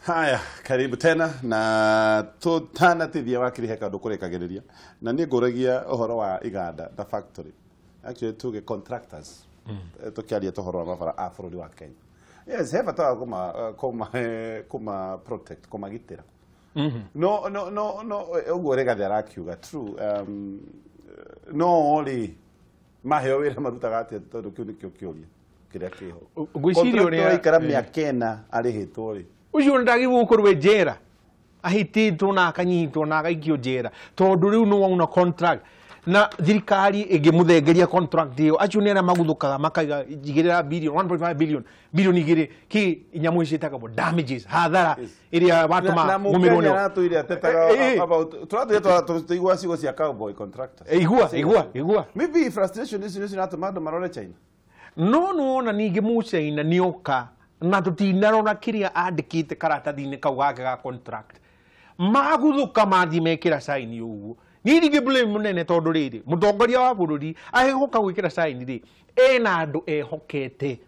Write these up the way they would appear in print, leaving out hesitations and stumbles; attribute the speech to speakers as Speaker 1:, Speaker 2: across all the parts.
Speaker 1: Haya, karibu tena na tutana tithia wakiri heka ndukurikagiriria na ni nguragia uhoro wa iganda the factory actually tuge contractors tukiaria tuhoro wa mabara a bururi wa Kenya. Yes, heva ta kuma protect kuma gitira. No ugorega tharakiuga true no only maheo wira marutaga ati tondu kiu nikio kioria kiria kiho gwicirio ni ikara miakena arihitwo ri
Speaker 2: ucio ndagibukurwe jera ahititwo na akanyitwo na agaikio jera tondu riu no una contract na thirikari ingimuthengeria contract iyo acio nera maguthukaga makaiga jigirira billion 1.5 billion igire ki nyamu icitaga bo damages hathara iria batuma mumirwo ni
Speaker 1: na tuire atetaga about tuigwa cigo cia cowboy contractors
Speaker 2: igua
Speaker 1: maybe frustration is not mad marore China
Speaker 2: no na ningi mucaina nioka na tutinarona kiria andikite karatathi-ini kau gake ga contract maguthuka mathi mekira sign uguo nirige blame munene tondu riri mutongoria wa bururi ahehoka gwikira sign ri ena andu ehokete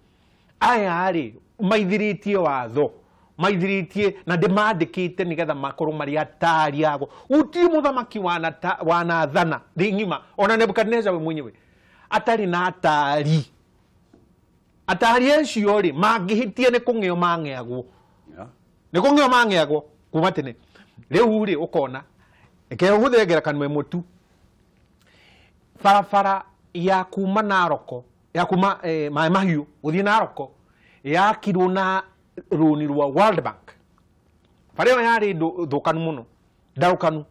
Speaker 2: aya ri maithiritie watho maithiritie na ndimandikite nigetha makorwo mari atari ago uti muthamaki wana thana ringima ona Nebukadnezar we mwenyewe atari na atari ecio ri mangihitie ni kung'eo mang'eagwo ni kung'eo mang'eagwo kuma tene riu ri ukona eke huthengera kanwe mutu farafara ya kuma Naroko ya kuma Mai Mahiu uthi Naroko ya kiruna runi rwa World Bank pare yari thukanu muno ndarukanu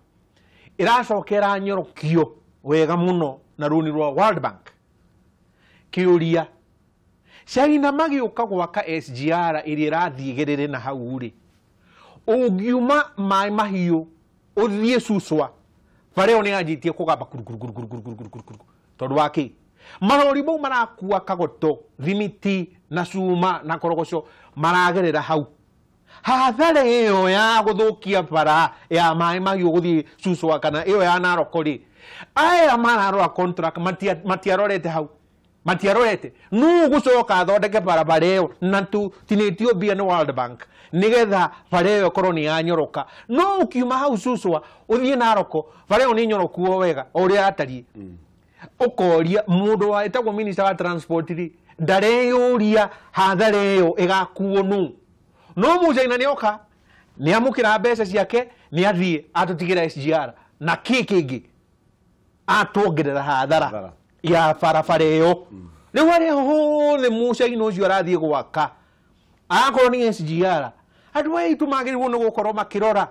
Speaker 2: iracokera nyorokio wega muno na runi rwa World Bank kiuria China magiuka gwaka SGR iria rathigerere na hau ri ungiuma Mai Mahiu uthie Suswa fareo ni ajitie kugamba kuruguru tondu waki marori mau marakua kagoto thimiti na cuma na korogoco maragerera hau hathare iyo ya guthukia bara ya Mai Mahiu guthie Suswa kana iyo ya Naroko ri aya mararora contract matiarorete hau matiarorete nu gucoka thondeke barabara iyo na tu tinitio bia ni World Bank nigetha bareo koroni ya nyoroka no ukiuma hau Suswa uthie Naroko bareo ni nyorokuo wega uri atari ukoria mundu wa etagwo minister wa transport ri ndareyuria hathare iyo igakuo no mujaina nioka ni amukira mbeca ciake ni athie atutigira SGR na kikingi atuongerera hathara ya farafara iyo riu ari hothe mucaina ucio arathie gwaka akorwo ni SGR andu aitu magiriwo ni gukorwo makirora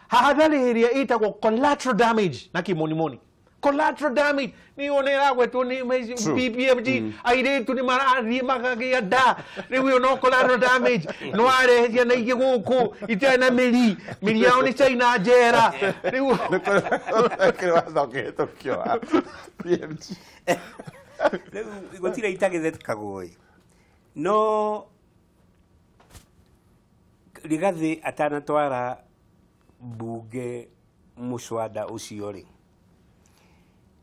Speaker 2: hathara iria itagwo collateral damage na kimonimoni collateral damage ni onera gwetu ni BBMG airetu ni marathie magagia da riu no collateral damage no arehia na ige guku itena miri yao ni China jera riu
Speaker 1: kirwa thoketo kio BBMG
Speaker 3: gutira itagethete kagoi no rigathi atana twara bunge muswada ucio ri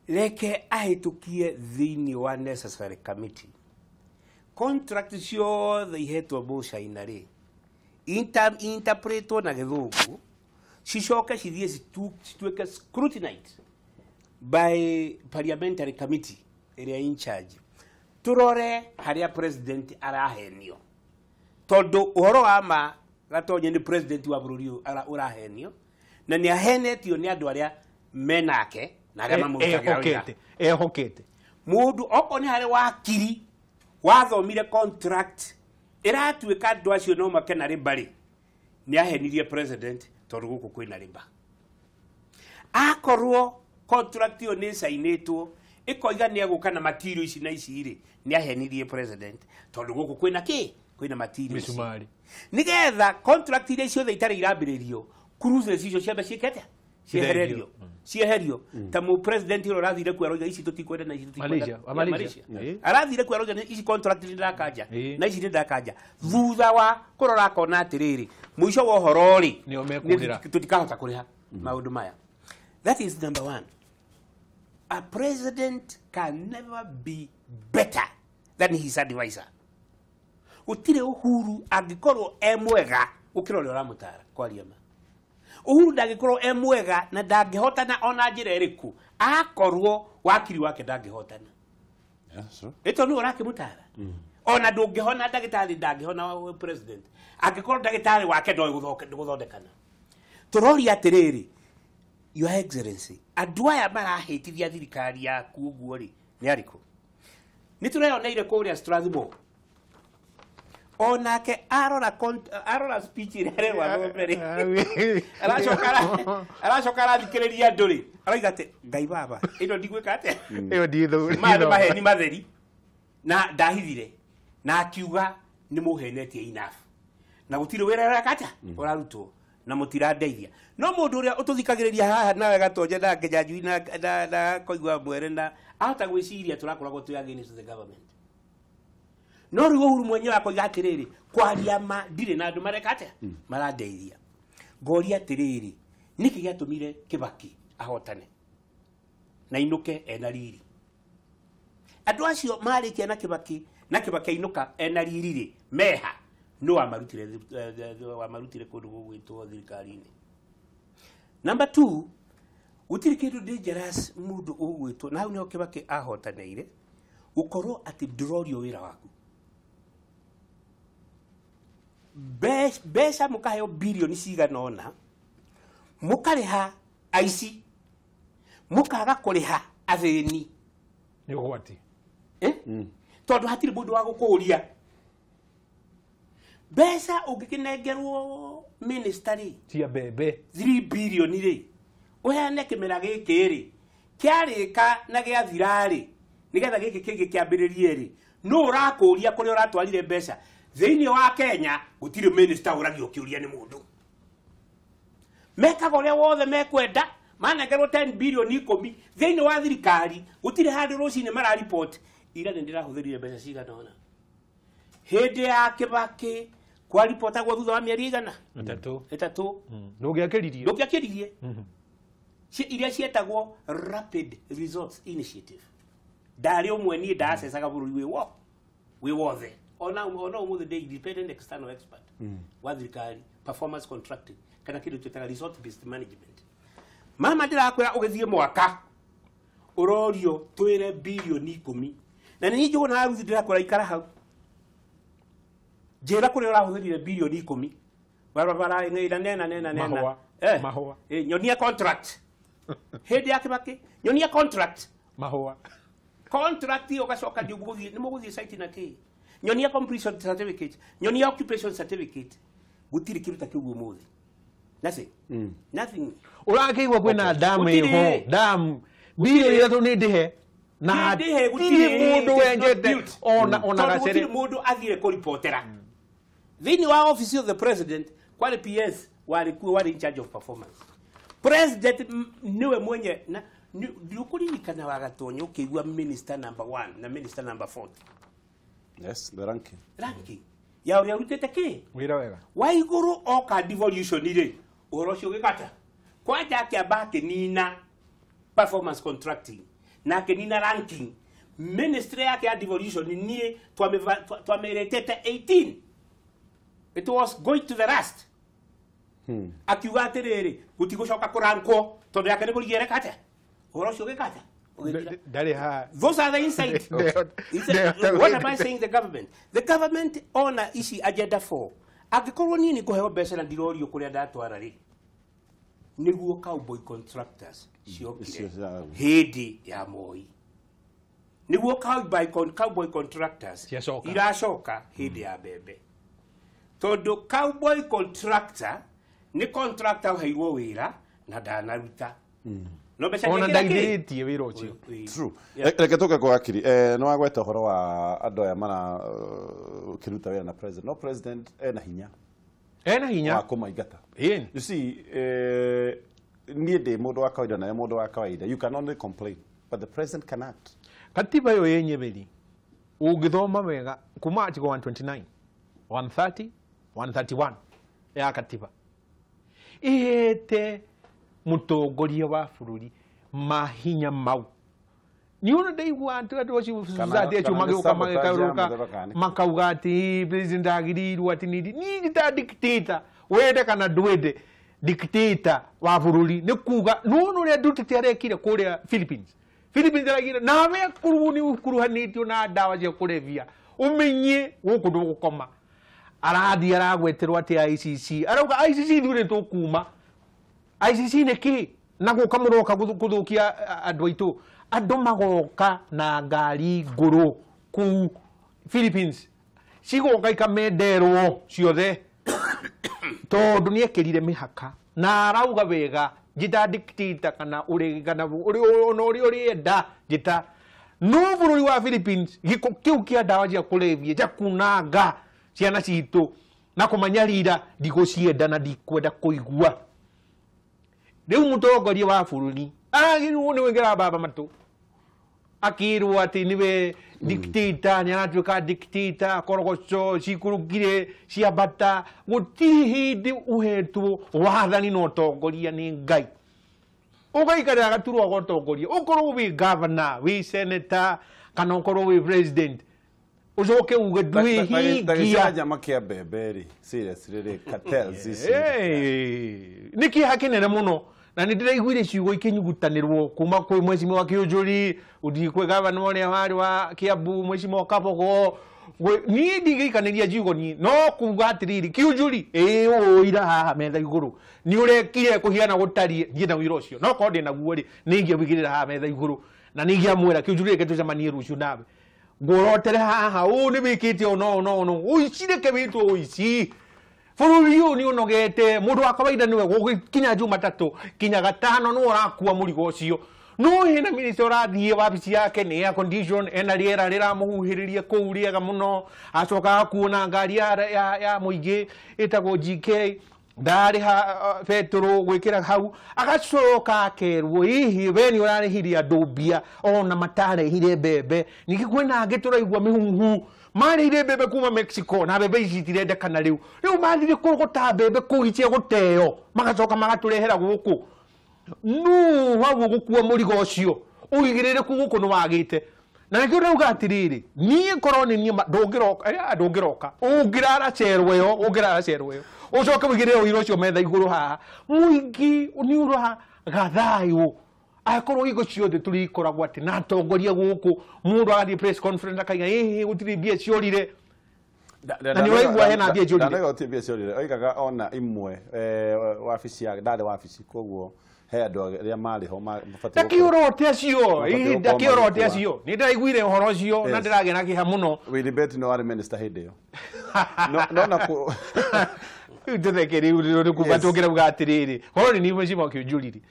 Speaker 3: reke ahitukie thini wa necessary committee contract ciothe ihetwo mucaina ri interpretwo na githungu cicoke cithie cituike scrutinized by parliamentary committee area in charge turore haria president arahenio tondu uhoro wa ma gatonye ni president wa bururi urahenio na ni ahenetio ni andu aria menake na aria mamutagira
Speaker 2: ehokete
Speaker 3: mundu oko ni hari wakiri wathomire contract iratuika andu acio no makena ribari ni ahenirie president tondu guku kwina riba akorwo contract yo ni sainetwo ikoiga ni aguka na material ici na ici ri ni ahenirie president tondu guku kwina kwina material
Speaker 2: misumari
Speaker 3: nigetha contract ile ciothe itari irambiririo cruises icio ciambe ciekete cieherio ta mu president ro rathire kweroja ici tutikwenda na ici tutikwenda Malaysia arathire kweroja ici contract ndakaja na ici ndakaja thutha wa kurora kona atiriri muico wa uhoro ri
Speaker 2: ni omekundira
Speaker 3: tutikahota kuriha maundu maya. That is number one. A president can never be better than his advisor. Utire Uhuru agikorwo mwega ukira ule uramutara kwaria ma Uhuru ndagikorwo mwega na ndangihotana ona njira iriku akorwo wakiri wake ndangihotana ito ni urakimutara ona ndungihona ndagitari ndangihona president angikorwo ndagitari wake ndoy guthondekana turori atiriri your excellency andu aya marahitithia thirikari yaku uguo ri ni ariko ni tureyoneire kuria Strasbourg onake arora speech ire wa mbere aracokara thikiriria nduri araiga ate ngai baba ino ndigwika ate
Speaker 2: iyo ndithu
Speaker 3: maheni matheri na ndahithire na akiuga ni muhenetie enough na gutire wira rakata urarutwo na mutira ndeithia no mundu uria ututhikagiriria haha nawe gatonje na ngejanjui na koigwa mwere na ahota gwiciria turakoragwo tu against the government no riu Uhuru mwenyewe akoiga atiriri kwaria ma ndire na andu marekate marandeithia ngoria atiriri niki giatumire Kibaki ahotane na inuke ena riri andu acio marikia na Kibaki inuka ena riri ri meha no amarutire kundu gugwitwo thirikari-ini. Number 2 utiri kindu dangerous mundu ugwitwo na hau ni Kibaki ahotaneire ukorwo ati drorio wira waku besa mukaheo bilioni cigana ona mukariha aici mukaga kuriha athini
Speaker 2: ni gwati
Speaker 3: tondu hatiri mundu wa gukuria besa ugikinengerwo ministry
Speaker 2: cia bebe
Speaker 3: 3 bilioni ri uheane kimera giki ri kiarika na giathirari nigetha giki kingi kiambiririe ri no urakuria kuri uratwarire besa thiini wa Kenya gutire minister uragio kiuria ni mundu meka gore wothe mekwenda manengerwo 10 bilioni 10 thiini wa thirikari gutire handu rucine mara report ira ndirahũthĩrire mbeca cigana ona hindi ya Kibaki kwa report gwa thutha wa mieri igana itatu ndũngĩakĩririe iria cietagwo rapid results initiative ndari umwe ni ndacecaga bũrũri wi wothe ona umuthi the independent external expert wa thirikari performance contracting kana kindu twetaga result based management mama ndirakwira ugithie mwaka urorio twire bilioni 10 na ni njugo na aruthi ndirakwira ikara hau jera kuri urahũthĩrire bilioni 10 barabara nena
Speaker 2: mahua
Speaker 3: nyonia contract hindi ya Kibaki nyonia contract
Speaker 2: mahua
Speaker 3: contract ugacoka ndiguthie ni muguthie site na ki nyonia completion certificate nyonia occupation certificate gutiri kiruta kiugo muthi nothing
Speaker 2: urakeigwa kwina dam iho dam bilioni ithatu ni ndihe na gutiri mundu wenjete ona gacere
Speaker 3: mundu athire kuripotera thiini wa office of the president kwale PS wali in charge of performance president niwe mwenye na ndukuririkana wagatonyo ukigwa minister number 1 na minister number 4
Speaker 1: yes the ranking
Speaker 3: ya uri urutete ki
Speaker 2: wira wega
Speaker 3: wa iguru oka devolution ire orocio gikata kwaja kiabake nina performance contracting na kenina ranking ministry yake ya devolution ni twameretete 18 it was going to the rest akiuga atiriri gutigocoka kuranko tondu yake ni kurigere kata orocio gikata those are the insight. What am I saying? The government ona ici agenda 4 agikorwo nini kuheo mbeca na ndirorio kuria ndatwara ri niguo cowboy contractors ciokire hindi ya Moi niguo cowboy contractors iracoka hindi ya Bebe tondu cowboy contractor ni contractor uheirwo wira na ndanaruta no beca
Speaker 2: ona ndagiritie wira ucio
Speaker 1: true reke tuke kwa akiri no agweta horo wa andu aya mana kiruta wira na president no president ena hinya wa kumaigata you see nie de mundu wa kawaida na mundu wa kawaida you can only complain but the president can act
Speaker 2: katiba yo yenyebeli ugithoma wega kuma article 129 130 131 ya katiba ihete mutongoria wa bururi mahinya mau ni ona ndaigua antu acio society acio mageuka makauga ati president agirirwo ati ni ta dictator wende kana ndwende dictator wa bururi ni kuga no ria Duterte arekire kuria Philippines aragira nawe kuruni kuruhanitio na dawa cia kulevya umenye guku ndugukoma arathi aragweterwo ati ICC arauga ICC ndure tukuma ICC neki na guka muroka kuthukia andu aitu andu magoka na ngari nguru ku Philippines cigoka ikamenderwo ciothe tondu ni ekirire mihaka na arauga wega jita dictator kana uri enda jita no bururi wa Philippines giko kiu kia dawa cia kulevya ja kunanga ciana citu na kumanyarira ndigucienda na ndikwenda kuigua riu mutongoria wa bururi agirwo ni wengera baba matu akirwo ati niwe dictator ni anatuika dictator korogoco cikurugire ciabata gutiri hindi uhetwo wathani no tongoria ni Ngai ugaikara gaturwa gotongoria ukorwo wi governor wi senator kana ukorwo wi president ucoke uge ndwi hingia
Speaker 1: jama kia beberi seriously cartels ici
Speaker 2: niki hakinene muno na ni ndiraiguire ciugo ikinyugutanirwo kuma kwi mwecimi wa Kiunjuri uthi kwi gavana mone wari wa Kiambu mwecimi wa Kabogo ni ndigikaniria jiugo ni no kuga atiriri Kiunjuri ira haha metha iguru ni urekire kuhiana gutarie ngienda wira ucio no ko ndi naguo ri ningi wigirira haha metha iguru na ningi amwira Kiunjuri reke tucemanie rucio nawe ngorotere haha ni wikite no uicireke witwo uici bururi uyu ni unogete mundu wa kawaida niwe gukinya Jumatatu kinya gatano no urakua murigo ucio no hina minister rathie wabici yake ni air condition ena riera riramuhuhiririe kuu riega muno acoka kuona ngari ya muingi itago GK ndari ha petro gwikira hau agacoka akerwo hihi we ni urarihiria ndubia ona matare hire bebe nikikwena angituraigwa mihunhu mari hire bebe kuma Mexico na bebe ici kana riu mathire kurugota bebe kuhicie guteo magacoka magaturehera guku no wabu gukua murigo ucio uigirire guku no wagite na nikio rauga atiriri nie koroni nie ndungiroka ungirara cerweyo ucoke wigire uiro ucio metha iguru ha muingi ni ura gathayo akorwo igo ciothe turikoragwo ati na tongoria guku mundu agathie press conference akaiga gutiri bia ciorire na ni waigua hena bia ciorire
Speaker 1: ndaga gutiri bia ciorire oigaga ona imwe wabici ya ndari wabici koguo he andu aria mari ho mabati
Speaker 2: dakiorote acio dakiorote acio ni ndiraiguire uhoro ucio na ndiragena kiha muno
Speaker 1: we debate no ari minister hindio no na ku
Speaker 2: ndethekeri uri kubatungira ugatiriri horo ni mwecima Kiunjuri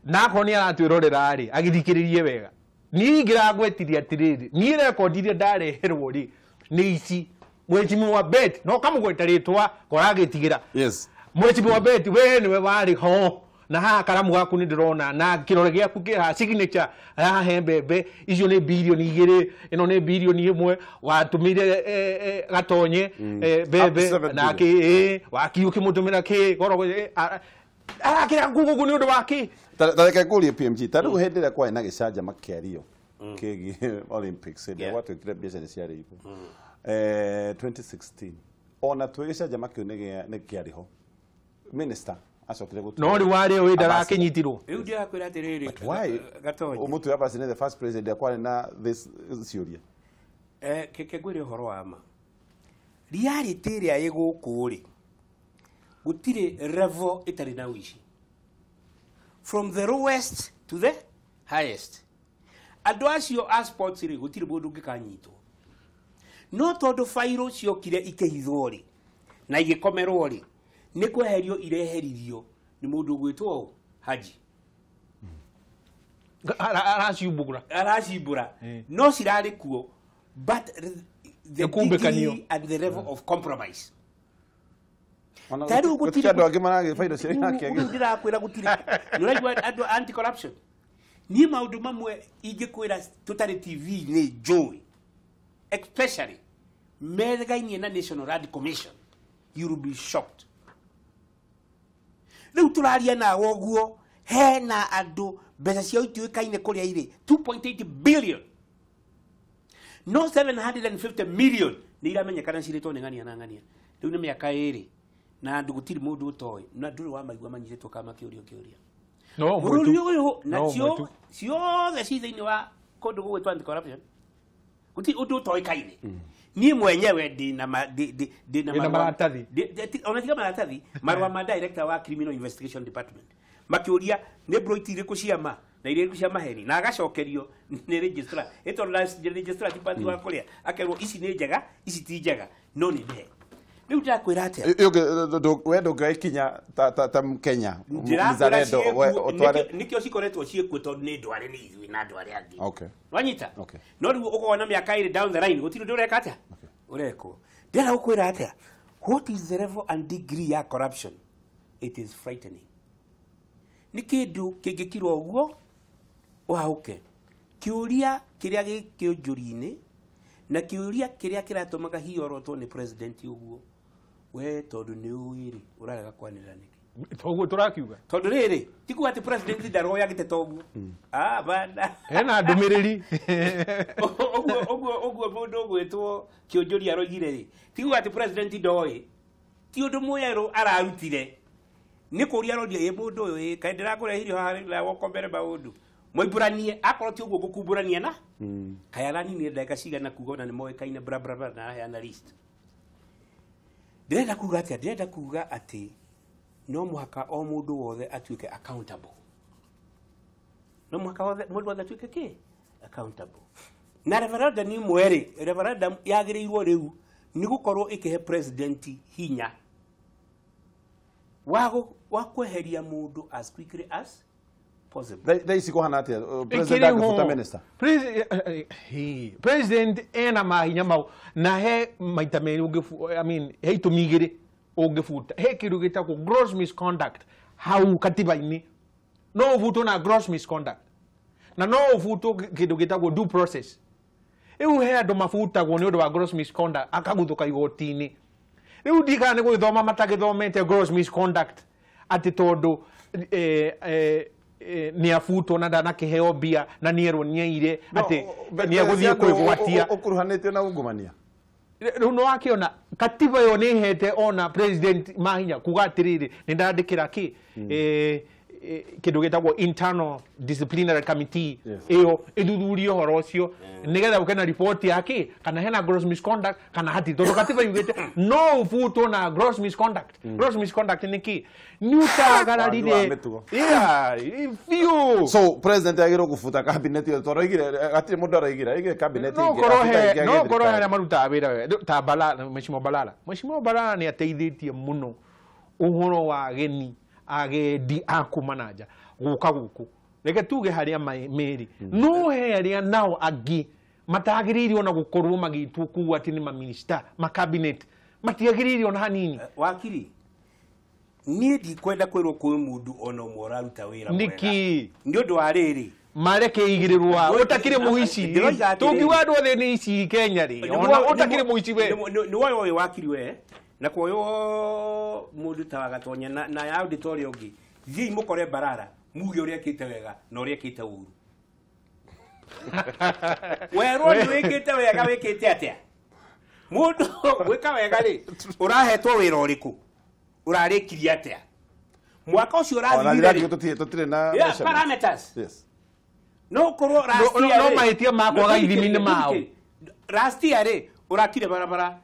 Speaker 2: nako ni aratwirorera ari agithikiririe wega ni ngiragwetiria atiriri ni record iria ndareherwo ri ni ici mwecimi wa bet no kamugweta ritwa koragitigira
Speaker 1: yes
Speaker 2: mwecimi wa bet we ni we wari ho na ha karamu gaku ni ndirona na kirore giaku kiha signature ha hembebe icio ni bilioni 2 ino ni bilioni 1 watumire gatonye bebe na ki wakiuki mutumira ki goro arakira ngugu ni undu waki
Speaker 1: tareke kurie PMG tariu hendira kwa ina gicanja makiario kigi Olympics ende watu kire biashara cia ribu 2016 ona twigicanja makio ni kiariho minister asokire gutu
Speaker 2: no ri wari we ndarakinyitirwo
Speaker 3: riu ndia kwira atiriri
Speaker 1: gatonye umutu yaba sine the first president akwari na this ciuria
Speaker 3: keke gwire horo wama reality ria iguku ri gutire level itari na wishi from the lowest to the highest andu acio a sports ri gutire mundu ngikanyitwo no tondu fairo ciokire ikehithwo ri na igikomerwo ri ni kweherio ireheririo ni mundu gwitwo Haji aracibura no cirari kuo but the degree at the level of compromise tadu gutire
Speaker 1: andu angi marage fairo cia yake
Speaker 3: ndirakwira gutire nuraigwa andu anti corruption ni maundu mamwe ingikwira tutari TV ni joy especially medgainie na National Rad Commission you will be shocked riu turaria na woguo he na andu mbeca cia ituikaine kuria iri 2.8 billion no 750 million ni iramenyekana ciritwo ni ngania na ngania riu ni miaka iri na ndugutiri mundu utoy na nduri wa maigwa manyitwo kama kiurio
Speaker 2: no
Speaker 3: bururi uyu na ciothe ciithiini wa kundu gugwitwa anti corruption guti undu utoy kaine ni mwenyewe ndina
Speaker 2: maratathi
Speaker 3: onatiga maratathi marwa ma director wa criminal investigation department makiuria ne broitire kuciama na ile kuciama heri na agacokerio ni registrar eto registrar tipati wa kuria akerwo ici ni njega ici ti njega no ni ne riu ndakwira atia
Speaker 1: wendo ngaikinya ta Kenya mzalendo otware
Speaker 3: nikio cikoretwo ciekuo tondu ni ndware ni ithui na ndware angi
Speaker 1: okay
Speaker 3: wanyita no riu ukona miaka iri down the line gutiru ndureka atia ureko ndera ukwira atia what is the level and degree ya corruption it is frightening ni kindu kingikirwo uguo wauke kiuria kiria gikionjuri-ini na kiuria kiria kiratumaga hiorotwo ni president uguo we tondu ni uiri urarega kwanira niki
Speaker 2: toguo turakiuga
Speaker 3: tondu riri tiku ati president ndaroya giteto uguo bana
Speaker 2: ena ndumiriri
Speaker 3: uguo mundu ugwitwo kionjuri arogire ri tiku ati president ndoi ti undu mweru ararutire ni kuria rodia ye mundu uyu kaendera kurehirio haha wokombere maundu moiburanie akorwo ti uguo gukumburania na kayarani ni ndeka cigana kuga na ni moikaine bra bra na yana list ndenda kuga ati no muhaka o mundu wothe atuike accountable no muhaka wothe mundu wothe atuike ki accountable na referendum ni mweri referendum yagirirwo riu ni gukorwo ikihe president hinya wa kweheria mundu as quickly as possible.
Speaker 1: They siko hanatia president kufuta minister.
Speaker 2: President ena mahinya mau na he maita meri ugefu I mean he itumigire ugefuta he kiru gitako gross misconduct hau katiba-ini no uvuto na gross misconduct na no uvuto kidu gitako due process eu he ando mafuta go ni undu wa gross misconduct akaguthuka igoti-ini riu ndikane gwithoma matagithomete gross misconduct ati tondu ni afuto na ndana kiheo bia na nierwo nieire ati ni aguthie kwigwatia
Speaker 1: ukuruhanite na ungumania
Speaker 2: riu no akiona katiba yo ni hete ona president mahinya kugatiriri ni ndandikira ki kindu gitagwo internal disciplinary committee iyo ithuthurio horo ucio nigetha ukena report yake kana hena gross misconduct kana hati tondu katiba yugite no ufuto na gross misconduct gross misconduct ni ki nyutagararire few
Speaker 1: so president agiro kufuta cabinet yo toroigire atire mundu araigire ige cabinet
Speaker 2: no korohe na maruta wira ta Balala Mheshimiwa Balala ni ateithitie muno uhoro wa geni agendi akumanaja guka guku reke tuge haria meri no he haria nao agi matagiririo na gukorwo magitu kuwa ati ni ma minister ma cabinet matiagiririo na hanini
Speaker 3: wakiri ni di kwenda kwirwo kwi mundu ona moraruta wira mwega
Speaker 2: niki
Speaker 3: ndio ndo ariri
Speaker 2: mareke igirirwa utakire muhici tugiwa ndo theni ici Kenya ri ona utakire muhici we
Speaker 3: ni woyo wakiri we na koyo mundu tawagatonya na ya auditorio ngi thii mukore Balala muge uria kite wega na uria kite uru wero ni wikite wega wikite atia mundu wika wega ri urahetwo wira uriku urarikiria atia mwaka ucio urathire
Speaker 1: tutire na
Speaker 3: parameters
Speaker 1: yes
Speaker 3: no korwo last year
Speaker 2: no mahitia makwaga ithimi-ini mao
Speaker 3: last year ri urakire barabara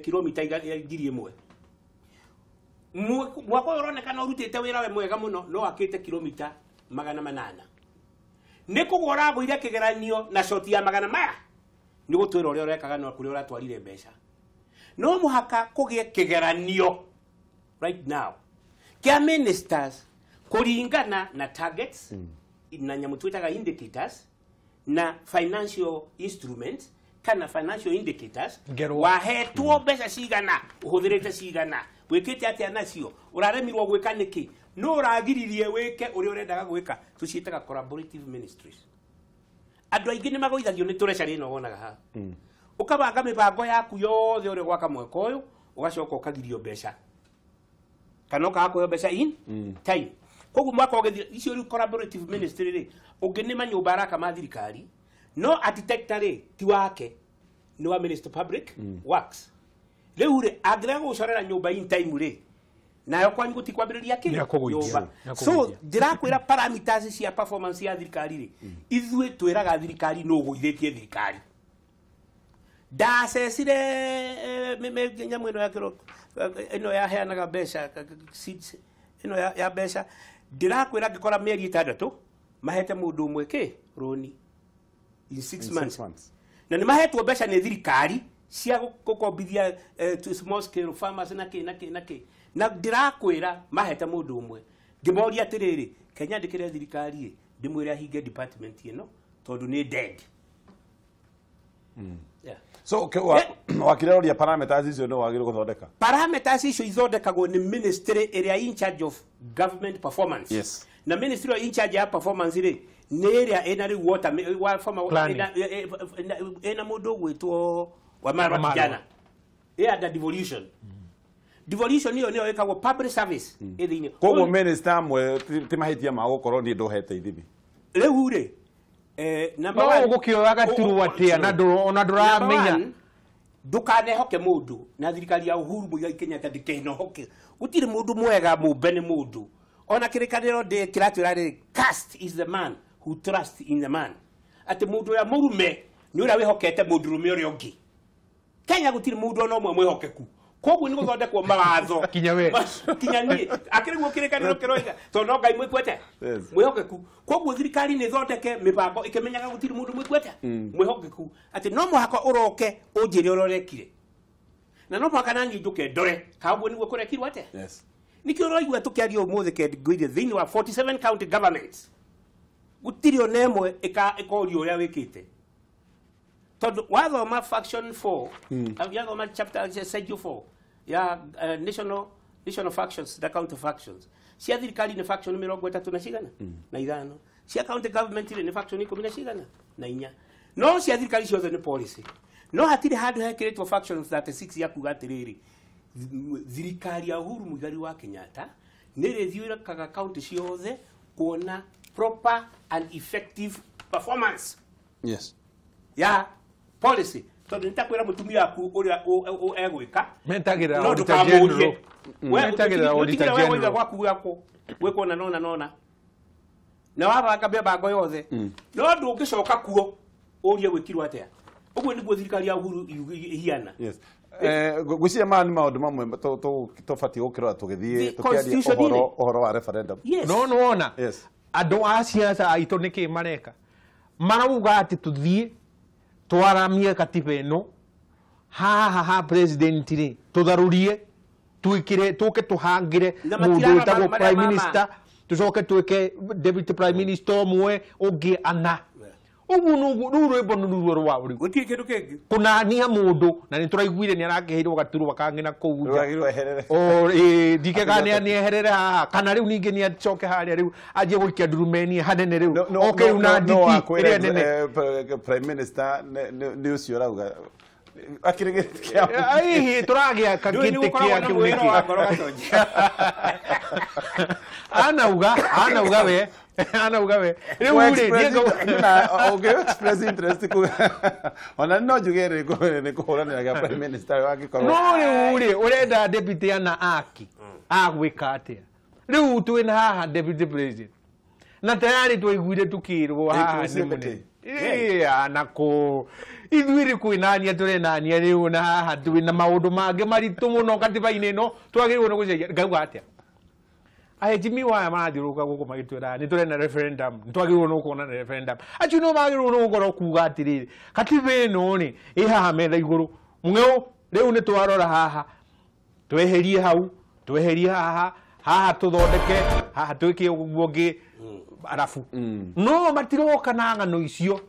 Speaker 3: kilomita 1,000 mwako uronekana urutite wira we mwega muno no akite kilomita 800 niko goragwo ire kigeranio na shoti ya 100 ni gutwira uria urekaga no kuri uratwarire mbeca no muhaka kugie kigeranio right now kia ministers kuringana na targets na nyamu twitaga indicators na financial instruments kana financial indicators wahetwo mbeca cigana uhuthirite cigana wikite atia nacio uraremirwo gwika niki no uragiririe wike uri urendaga gwika tuciitaga collaborative ministries andu aingi ni magoithagio ni turecari no wonaga ha ukabanga mibango yaku yothe uri gwaka mweka uyu ugacoka ukagirio mbeca kana ukahakuheo mbeca in time koguo mwaka ugethi icio ri collaborative ministry ri unginima nyumba araka ma thirikari no architecture ri ti wake ni wa Minister Public Works riu ri angirea gucorera nyumba in time ri nayo kwanyu gutikwambiriria ki
Speaker 2: Nĩakũgũithia.
Speaker 3: so ndirakwira parameters cia performance ya thirikari ri ithuĩ twĩraga thirikari no gũithĩtie thirikari ndacecire nyamũ ĩno ya kĩroko ĩno yaheanaga mbeca seeds ĩno ya mbeca ndirakwĩra ngĩkora mĩeri 6 mahete mũndũ ũmwe kĩ roni in 6 months na nĩ mahetwo mbeca nĩ thirikari cia gũkombithia to small scale farmers na ndirakwĩra mahete mũndũ ũmwe ngĩmoria atĩrĩrĩ Kenya ndĩkĩre thirikari ndĩmwĩre ahinge department ĩno tondũ nĩ dead.
Speaker 1: So wakireroria parameters icio no wagire guthondeka.
Speaker 3: Parameters icio ithondekagwo ni ministry area in charge of government performance.
Speaker 1: Yes.
Speaker 3: Na ministry in charge ya performance ri ni area ena ri water wa farmer ena mundu gwitwo wa mara kijana. Da devolution. Devolution niyo niyo ikagwo public service ithini.
Speaker 1: Koguo minister mwe timahitia ma gukorwo ni nduhete ithibi.
Speaker 3: Riu ri
Speaker 2: number 1 gukioya gaturu atia na nduramenya
Speaker 3: ndukanehoke mundu na thirikari ya Uhuru Muigai Kenyatta ndikenohoke gutire mundu mwega mumbe ni mundu ona kirikaniro de kiratwira ri caste is the man who trusts in the man ati mundu ya murume ni uria wihokete mundu rume uria ungi Kenya gutire mundu ona umwe mwihokeku koguo ni guthondekwo mawatho kinya ni akirigwo kirikaniro kiroiga to no ngai mwikwete mwihokeku koguo thirikari ni thondeke mibango ikimenyaga gutire mundu mwikwete mwihokeku ati no muhaka uroke unjire urorekire na no muhaka nani nduke ndore kaguo niguo kurekirwo ate nikio roigwa tukiaria umuthi kendigwire thini wa 47 county governments gutire onemwe ikorio uria wikite todo wathoma faction 4 yathoma chapter schedule 4 ya national factions the county factions cia thirikari ni faction 30 na cigana na ithano cia county government ni faction 10 na cigana na inya no cia thirikari ciothe ni policy no hatire handu hekiritwo faction 36 ya kuga atiriri thirikari ya Uhuru Muigai wa Kenyatta ni rithiũrũkaga county ciothe kuona proper and effective performance ya policy tondu nitakwira mutumia waku uria egwika
Speaker 2: mentagira
Speaker 3: no
Speaker 2: ndukamurie
Speaker 3: mentagira auditor general gwaku gwako gwikona nona na wabanga mbango yothe no ndungicoka kuo urie gwikirwo atia uguo niguo thirikari ya Uhuru ihiana
Speaker 1: gwiciria mani maundu mamwe tubati gukirora tugithie tukiaria uhoro wa referendum
Speaker 2: no wona andu a siasa aitu niki mareka marauga ati tuthie twaramie katiba ino ha president ri tutharurie tuikire tuke tuhangire mundu utagwo prime minister tucoke tuike deputy prime minister mwe ungi ana ugu nu rwimbo nu rwa uri
Speaker 3: gutie kindu kingi
Speaker 2: kunania mundu na ni turaiguire ni arakeheirwo gaturu bakangina kuuja o dike kania ni eherere ha kana riu ninge ni acoke haria riu aje guikia ndurumeni hanene riu okay una diki ire nene
Speaker 1: prime minister ni ucio rauga akirigite
Speaker 2: ai turagia kakite kia kiuniki anauga we riu ri
Speaker 1: na okay express interest ku ona no jugere ko ni kuhurana na prime minister wagikorwo
Speaker 2: no ri urenda deputy ana aki agwika atia riu twina haha deputy president na tayari twaiguire tukirwo haha ni mune anako ithuiri kwinania turenania riu na haha twina maundu mangi maritu muno katiba-ini no twagirwo ni gucenjia ngauga atia Jimmy waya mathiuruka guku magitwira ni turena referendum ntwagirwo no kuona referendum acu no magirwo no gukora kuga atiriri katiba ino ni ihaha metha iguru mungeo riu ni twarora haha tweherie hau tweherie haha tuthondeke haha twike uguongi arafu no matiroka na ng'ano icio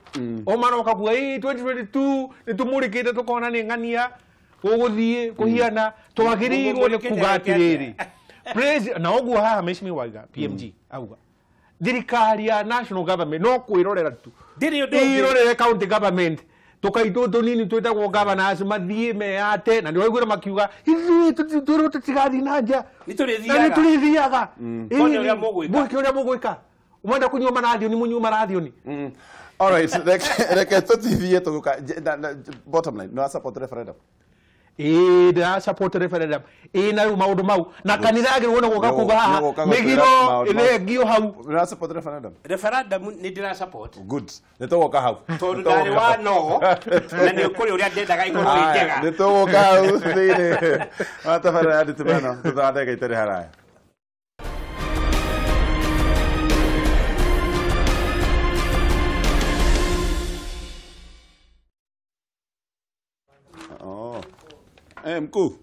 Speaker 2: o maroka kuga 2022 ni tumurikite tukona ni ng'ania guguthie kuhiana twagirirwo ni kuga atiriri President na oguo haha meshimi waiga PMG auga thirikari ya national government no kwirorera tu irorere county government tukaito tunini twetagwo governors mathie meate na ndirwaigura makiuga ithuĩ tutigathi na nja ni turithiaga uria mugwika umenda kunyua marathio ni munyua marathio ni
Speaker 1: all right reke tutithie tuguka bottom line no support referendum
Speaker 2: ndira support referendum na maundu mau na kanitha agä wona gå ka kuga haha mä giro rengio hau
Speaker 1: ndira support referendum
Speaker 3: nä ndä ra support
Speaker 1: good nä tå gå ka hau
Speaker 3: tondå ndarä wa no na nä kå rä å rä a ndendaga igå rå njega
Speaker 1: nä tå gå ka hau thä-inä wa tabarä ya nditimano tå thondeka itä rä haraya mkuu